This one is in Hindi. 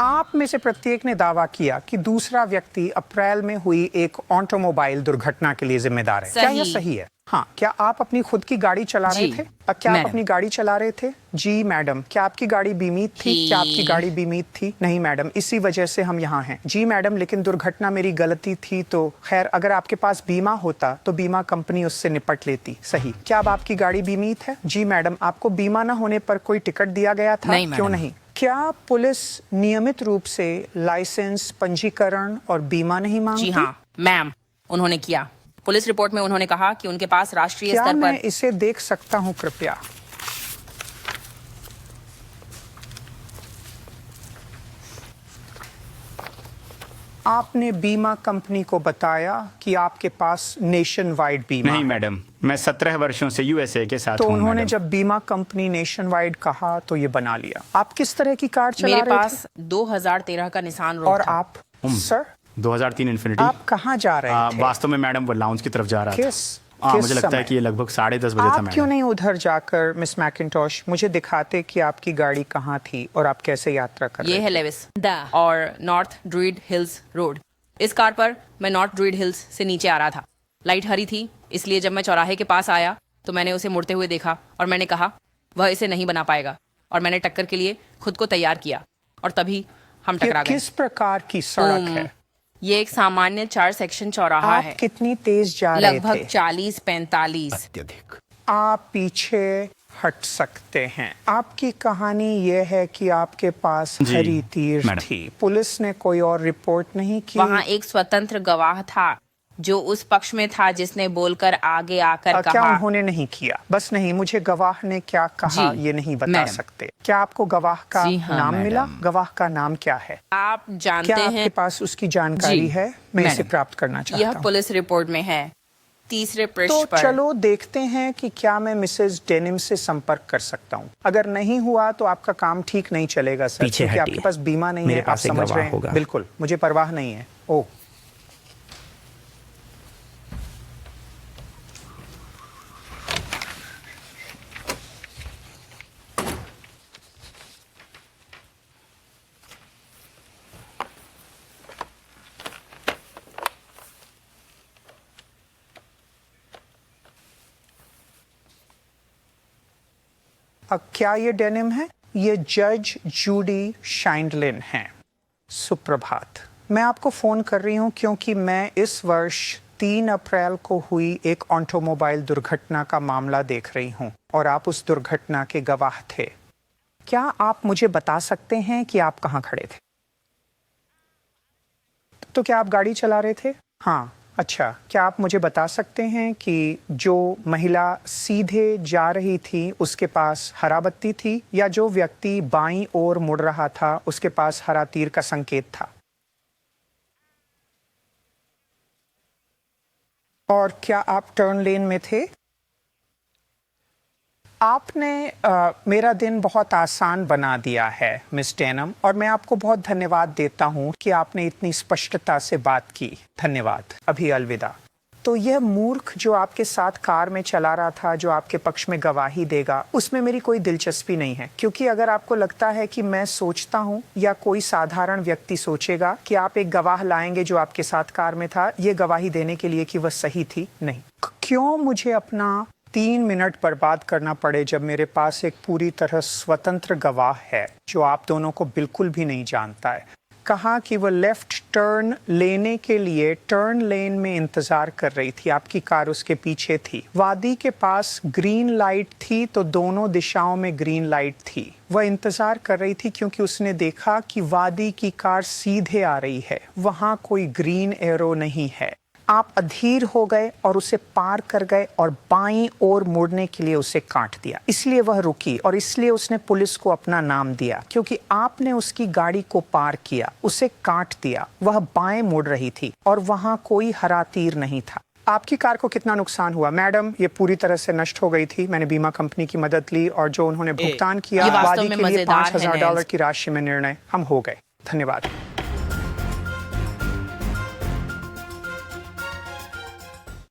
आप में से प्रत्येक ने दावा किया कि दूसरा व्यक्ति अप्रैल में हुई एक ऑटोमोबाइल दुर्घटना के लिए जिम्मेदार है। क्या यह सही है? हाँ। क्या आप अपनी खुद की गाड़ी चला रहे थे? क्या आप अपनी गाड़ी चला रहे थे? जी मैडम। क्या आपकी गाड़ी बीमित थी? क्या आपकी गाड़ी बीमित थी? नहीं मैडम, इसी वजह से हम यहाँ हैं। जी मैडम, लेकिन दुर्घटना मेरी गलती थी तो खैर, अगर आपके पास बीमा होता तो बीमा कंपनी उससे निपट लेती। सही। क्या अब आपकी गाड़ी बीमित है? जी मैडम। आपको बीमा न होने पर कोई टिकट दिया गया था? नहीं, क्यों नहीं? क्या पुलिस नियमित रूप से लाइसेंस, पंजीकरण और बीमा नहीं मांगती? जी हाँ मैम, उन्होंने किया। पुलिस रिपोर्ट में उन्होंने कहा कि उनके पास राष्ट्रीय क्या स्तर पर। मैं इसे देख सकता हूं कृपया? आपने बीमा कंपनी को बताया कि आपके पास नेशन वाइड बीमा नहीं है। मैडम, मैं 17 वर्षों से यूएसए के साथ तो हूं उन्होंने मैडम। जब बीमा कंपनी नेशन वाइड कहा तो ये बना लिया। आप किस तरह की कार चला मेरे रहे पास 2013 का निसान रोग और था। आप सर 2003 इन्फिनिटी। आप कहाँ जा रहे थे? वास्तव में मैडम वो लाउंज की तरफ जा रहा था। किस मुझे लगता है समय? कि ये लगभग 10:30 बजे था आप मैडम। क्यों नहीं उधर जाकर मिस मैकिन्टॉश मुझे दिखाते कि आपकी गाड़ी कहाँ थी और आप कैसे यात्रा कर रहे ये थे? है लेविस और नॉर्थ ड्रूइड हिल्स रोड। इस कार पर मैं नॉर्थ ड्रूइड हिल्स से नीचे आ रहा था। लाइट हरी थी, इसलिए जब मैं चौराहे के पास आया तो मैंने उसे मुड़ते हुए देखा और मैंने कहा वह इसे नहीं बना पाएगा, और मैंने टक्कर के लिए खुद को तैयार किया और तभी हम टकरा ये गए। किस प्रकार की सड़क है? ये एक सामान्य 4 सेक्शन चौराहा आप है। कितनी तेज जा रहे थे? लगभग 40-45। अत्यधिक। आप पीछे हट सकते हैं। आपकी कहानी यह है कि आपके पास जी, हरी तीर मैडम। थी। पुलिस ने कोई और रिपोर्ट नहीं की? वहाँ एक स्वतंत्र गवाह था जो उस पक्ष में था, जिसने बोलकर आगे आकर क्या कहा। उन्होंने नहीं किया? बस नहीं, मुझे गवाह ने क्या कहा जी, ये नहीं बता मैडम। सकते। क्या आपको गवाह का जी हाँ, नाम मिला? मैडम। गवाह का नाम क्या है? आप जानते क्या हैं आपके पास उसकी जानकारी जी, है? मैं इसे मैडम। प्राप्त करना चाहता यह हूँ। पुलिस रिपोर्ट में है, तीसरे पृष्ठ तो पर। चलो देखते हैं कि क्या मैं मिसेस डेनिम से संपर्क कर सकता हूँ। अगर नहीं हुआ तो आपका काम ठीक नहीं चलेगा सर, पीछे क्योंकि हटिए। आपके पास बीमा नहीं मेरे है। पास आप एक समझ गवाह रहे हैं? होगा। बिल्कुल, मुझे परवाह नहीं है। ओह, अब क्या ये डेनिम है? ये जज जूडी शाइंडलिन हैं। सुप्रभात। मैं आपको फोन कर रही हूँ क्योंकि मैं इस वर्ष 3 अप्रैल को हुई एक ऑटोमोबाइल दुर्घटना का मामला देख रही हूँ और आप उस दुर्घटना के गवाह थे। क्या आप मुझे बता सकते हैं कि आप कहाँ खड़े थे? तो क्या आप गाड़ी चला रहे थे? हाँ। अच्छा, क्या आप मुझे बता सकते हैं कि जो महिला सीधे जा रही थी उसके पास हरा बत्ती थी, या जो व्यक्ति बाईं ओर मुड़ रहा था उसके पास हरा तीर का संकेत था? और क्या आप टर्न लेन में थे? आपने मेरा दिन बहुत आसान बना दिया है मिस डेनम, और मैं आपको बहुत धन्यवाद देता हूं कि आपने इतनी स्पष्टता से बात की। धन्यवाद। अभी अलविदा। तो यह मूर्ख जो आपके साथ कार में चला रहा था, जो आपके पक्ष में गवाही देगा, उसमें मेरी कोई दिलचस्पी नहीं है, क्योंकि अगर आपको लगता है कि मैं सोचता हूं या कोई साधारण व्यक्ति सोचेगा कि आप एक गवाह लाएंगे जो आपके साथ कार में था, ये गवाही देने के लिए कि वह सही थी, नहीं। क्यों मुझे अपना 3 मिनट बर्बाद करना पड़े जब मेरे पास एक पूरी तरह स्वतंत्र गवाह है जो आप दोनों को बिल्कुल भी नहीं जानता है? कहा कि वो लेफ्ट टर्न लेने के लिए टर्न लेन में इंतजार कर रही थी। आपकी कार उसके पीछे थी। वादी के पास ग्रीन लाइट थी, तो दोनों दिशाओं में ग्रीन लाइट थी। वह इंतजार कर रही थी क्योंकि उसने देखा कि वादी की कार सीधे आ रही है, वहां कोई ग्रीन एरो नहीं है। आप अधीर हो गए और उसे पार कर गए और बाईं ओर मुड़ने के लिए उसे काट दिया। इसलिए वह रुकी और इसलिए उसने पुलिस को अपना नाम दिया, क्योंकि आपने उसकी गाड़ी को पार किया, उसे काट दिया। वह बाएं मुड़ रही थी और वहां कोई हरा तीर नहीं था। आपकी कार को कितना नुकसान हुआ? मैडम, ये पूरी तरह से नष्ट हो गई थी। मैंने बीमा कंपनी की मदद ली और जो उन्होंने भुगतान किया ये वास्तव वादी में के लिए मजेदार है, $5,000 की राशि में निर्णय हम हो गए। धन्यवाद।